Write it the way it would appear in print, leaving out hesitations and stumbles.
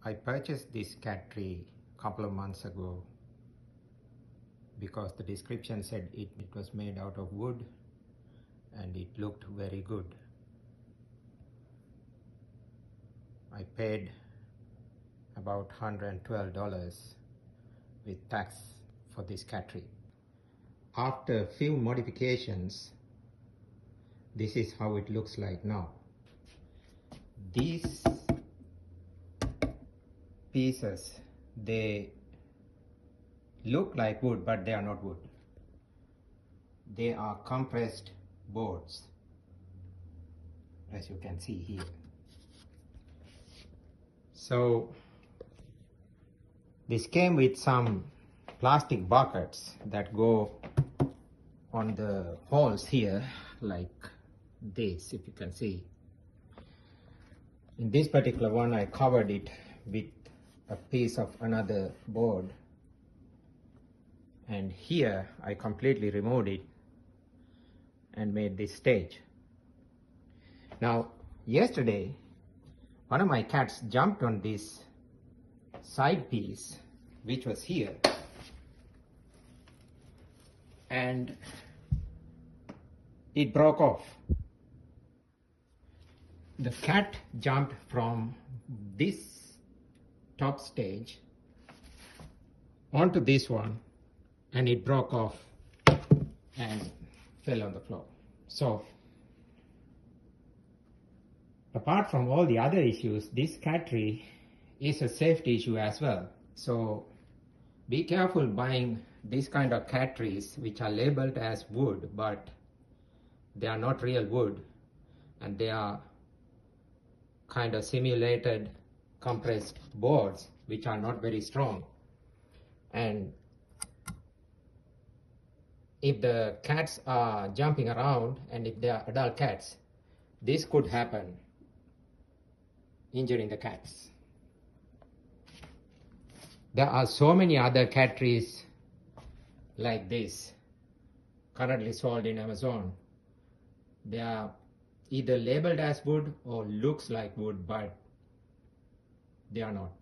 I purchased this cat tree a couple of months ago because the description said it was made out of wood and it looked very good. I paid about $112 with tax for this cat tree. After a few modifications, this is how it looks like now. These pieces, they look like wood, but they are not wood. They are compressed boards, as you can see here. So this came with some plastic buckets that go on the holes here, like this, if you can see. In this particular one, I covered it with a piece of another board, and here I completely removed it and made this stage. Now, yesterday, one of my cats jumped on this side piece, which was here, and it broke off. The cat jumped from this top stage onto this one, and it broke off and fell on the floor. So apart from all the other issues, this cat tree is a safety issue as well. So be careful buying these kind of cat trees which are labeled as wood, but they are not real wood, and they are kind of simulated compressed boards which are not very strong. And if the cats are jumping around, and if they are adult cats, this could happen, injuring the cats. There are so many other cat trees like this currently sold in Amazon. They are either labeled as wood or looks like wood, but they are not.